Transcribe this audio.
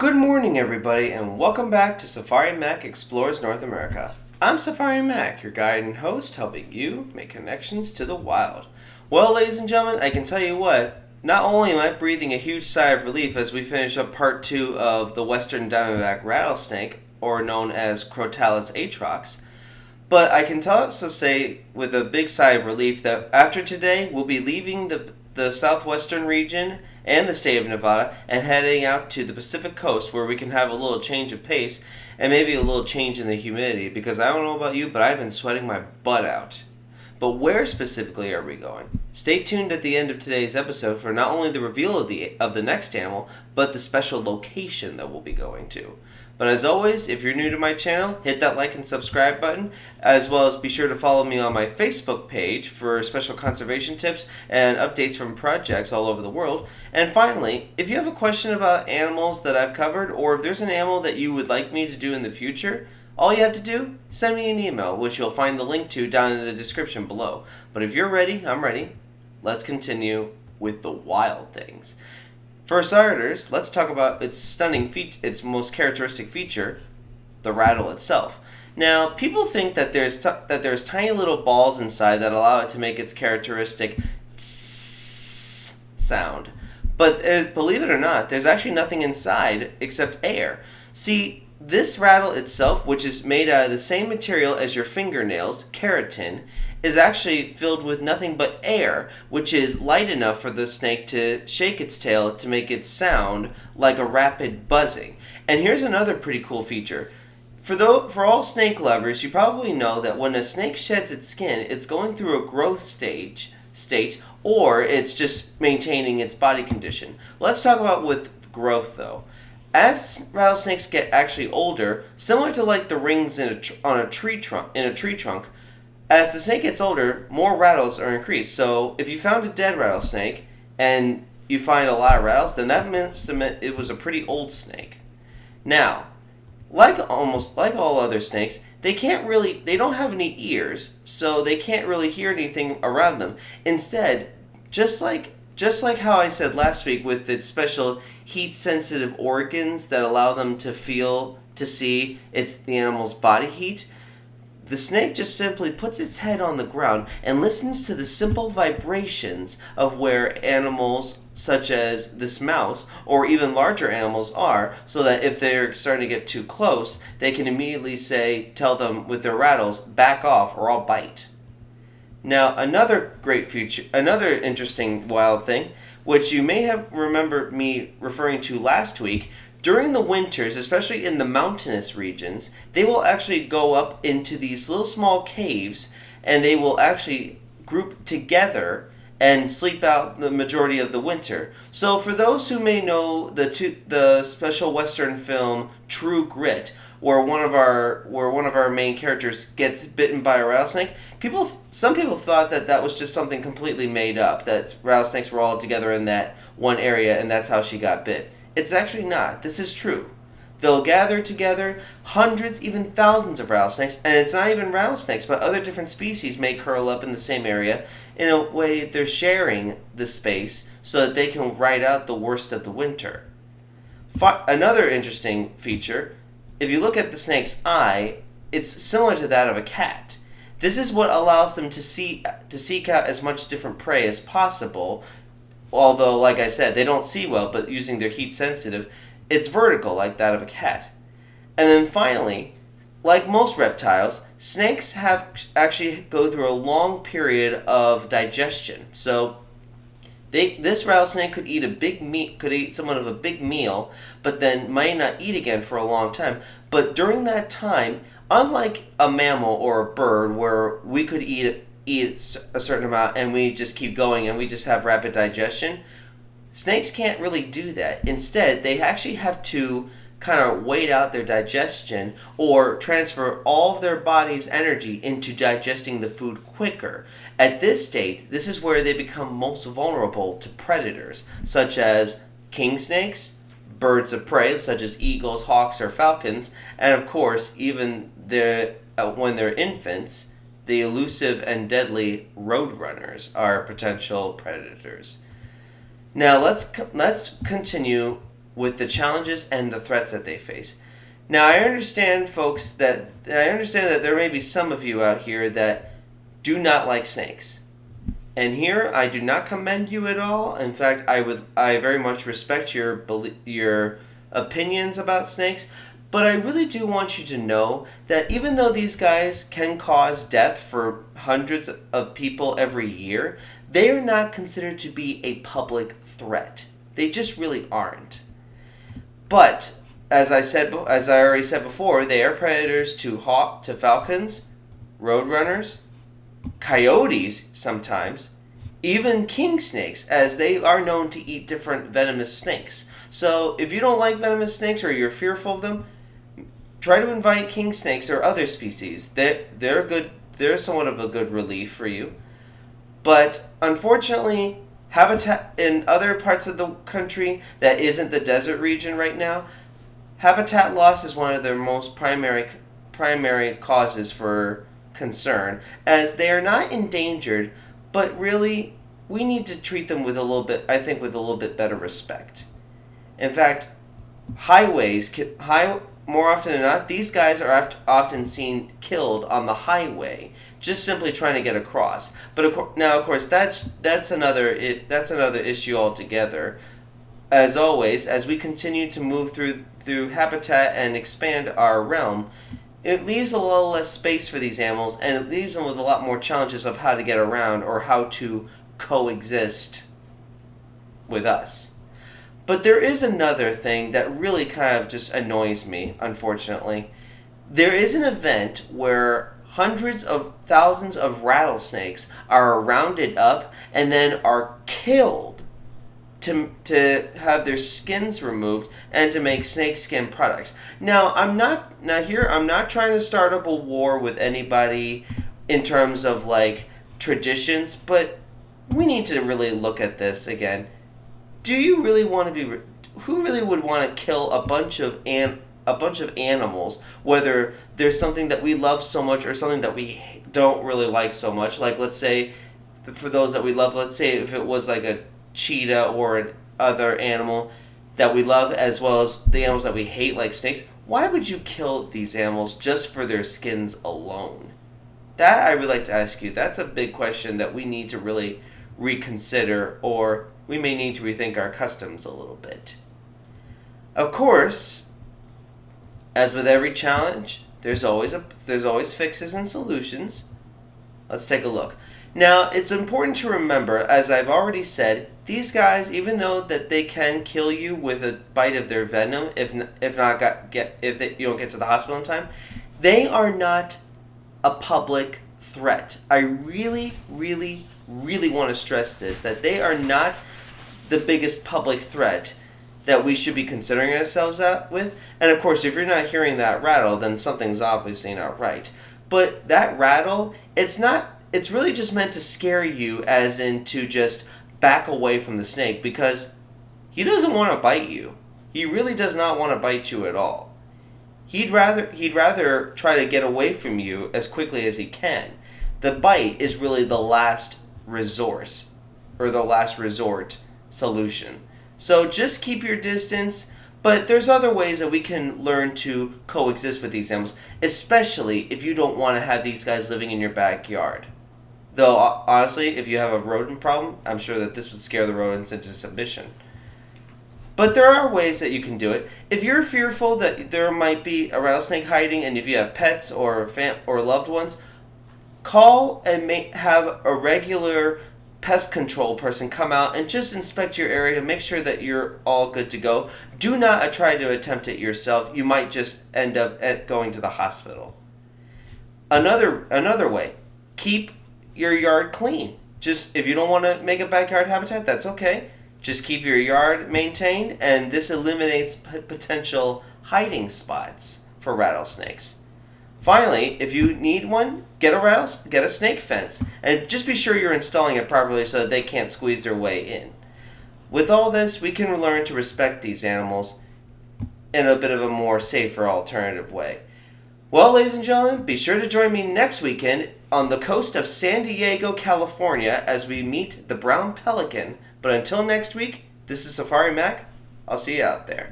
Good morning, everybody, and welcome back to Safari Mack Explores North America. I'm Safari Mack, your guide and host, helping you make connections to the wild. Well, ladies and gentlemen, I can tell you what, not only am I breathing a huge sigh of relief as we finish up part 2 of the western diamondback rattlesnake, or known as Crotalus atrox, but I can also say with a big sigh of relief that after today, we'll be leaving the southwestern region and the state of Nevada and heading out to the Pacific coast where we can have a little change of pace and maybe a little change in the humidity, because I don't know about you, but I've been sweating my butt out. But where specifically are we going? Stay tuned at the end of today's episode for not only the reveal of the next animal, but the special location that we'll be going to. But as always, if you're new to my channel, hit that like and subscribe button, as well as be sure to follow me on my Facebook page for special conservation tips and updates from projects all over the world. And finally, if you have a question about animals that I've covered, or if there's an animal that you would like me to do in the future, all you have to do, send me an email, which you'll find the link to down in the description below. But if you're ready, I'm ready. Let's continue with the wild things. For starters, let's talk about its most characteristic feature, the rattle itself. Now, people think that there's tiny little balls inside that allow it to make its characteristic tss sound. But believe it or not, there's actually nothing inside except air. See, this rattle itself, which is made out of the same material as your fingernails, keratin, is actually filled with nothing but air, which is light enough for the snake to shake its tail to make it sound like a rapid buzzing. And here's another pretty cool feature. For all snake lovers, you probably know that when a snake sheds its skin, it's going through a growth state, or it's just maintaining its body condition. Let's talk about with growth, though. As rattlesnakes get actually older, similar to like the rings in a tree trunk, as the snake gets older, more rattles are increased. So if you found a dead rattlesnake and you find a lot of rattles, then that means it was a pretty old snake. Now, like all other snakes, they don't have any ears, so they can't really hear anything around them. Instead, just like how I said last week with its special heat-sensitive organs that allow them to see the animal's body heat, the snake just simply puts its head on the ground and listens to the simple vibrations of where animals such as this mouse or even larger animals are, so that if they're starting to get too close, they can immediately tell them with their rattles, back off or I'll bite. Now, another interesting wild thing, which you may have remembered me referring to last week, during the winters, especially in the mountainous regions, they will actually go up into these little small caves, and they will actually group together and sleep out the majority of the winter. So for those who may know the special Western film True Grit, where one of our main characters gets bitten by a rattlesnake, some people thought that was just something completely made up, that rattlesnakes were all together in that one area and that's how she got bit. It's actually not. This is true. They'll gather together, hundreds, even thousands of rattlesnakes, and it's not even rattlesnakes, but other different species may curl up in the same area. In a way, they're sharing the space so that they can ride out the worst of the winter. Another interesting feature, if you look at the snake's eye, it's similar to that of a cat. This is what allows them to seek out as much different prey as possible. Although, like I said, they don't see well, but using their heat sensitive, it's vertical like that of a cat. And then finally, like most reptiles, snakes actually go through a long period of digestion. So this rattlesnake could eat somewhat of a big meal, but then might not eat again for a long time. But during that time, unlike a mammal or a bird where we could eat a certain amount and we just keep going and we just have rapid digestion, snakes can't really do that. Instead, they actually have to kind of wait out their digestion or transfer all of their body's energy into digesting the food quicker. At this state, this is where they become most vulnerable to predators, such as king snakes, birds of prey, such as eagles, hawks, or falcons, and of course, even when they're infants, the elusive and deadly roadrunners are potential predators. Now let's continue with the challenges and the threats that they face. Now, I understand, folks, that there may be some of you out here that do not like snakes. And here, I do not commend you at all. In fact, I very much respect your opinions about snakes. But I really do want you to know that even though these guys can cause death for hundreds of people every year, they are not considered to be a public threat. They just really aren't. But as I already said before, they are predators to falcons, roadrunners, coyotes sometimes, even king snakes, as they are known to eat different venomous snakes. So if you don't like venomous snakes or you're fearful of them, try to invite king snakes or other species. They're good. They're somewhat of a good relief for you. But unfortunately, habitat in other parts of the country that isn't the desert region right now, habitat loss is one of their most primary causes for concern, as they are not endangered, but really we need to treat them with a little bit better respect. In fact, more often than not, these guys are often seen killed on the highway, just simply trying to get across. But now, of course, that's another issue altogether. As always, as we continue to move through habitat and expand our realm, it leaves a little less space for these animals, and it leaves them with a lot more challenges of how to get around or how to coexist with us. But there is another thing that really kind of just annoys me, unfortunately. There is an event where hundreds of thousands of rattlesnakes are rounded up and then are killed to have their skins removed and to make snakeskin products. Now, I'm not trying to start up a war with anybody in terms of like traditions, but we need to really look at this again. Do you really want to be? Who really would want to kill a bunch of animals? Whether there's something that we love so much or something that we don't really like so much. Like, let's say, for those that we love, let's say if it was like a cheetah or an other animal that we love, as well as the animals that we hate, like snakes. Why would you kill these animals just for their skins alone? That I would like to ask you. That's a big question that we need to really reconsider, or we may need to rethink our customs a little bit. Of course, as with every challenge, there's always fixes and solutions. Let's take a look. Now, it's important to remember, as I've already said, these guys, even though that they can kill you with a bite of their venom, if you don't get to the hospital in time, they are not a public threat. I really, really, really want to stress this, that they are not the biggest public threat that we should be considering ourselves with. And of course, if you're not hearing that rattle, then something's obviously not right. But that rattle, it's really just meant to scare you, as in to just back away from the snake, because he doesn't want to bite you. He really does not want to bite you at all. He'd rather try to get away from you as quickly as he can. The bite is really the last resort solution. So just keep your distance, but there's other ways that we can learn to coexist with these animals, especially if you don't want to have these guys living in your backyard. Though, honestly, if you have a rodent problem, I'm sure that this would scare the rodents into submission. But there are ways that you can do it. If you're fearful that there might be a rattlesnake hiding, and if you have pets or loved ones, call and have a regular pest control person come out and just inspect your area, make sure that you're all good to go. Do not try to attempt it yourself. You might just end up going to the hospital. Another way, keep your yard clean. Just if you don't want to make a backyard habitat, that's okay. Just keep your yard maintained, and this eliminates potential hiding spots for rattlesnakes. Finally, if you need one, get a snake fence, and just be sure you're installing it properly so that they can't squeeze their way in. With all this, we can learn to respect these animals in a bit of a more safer alternative way. Well, ladies and gentlemen, be sure to join me next weekend on the coast of San Diego, California, as we meet the brown pelican. But until next week, this is Safari Mack. I'll see you out there.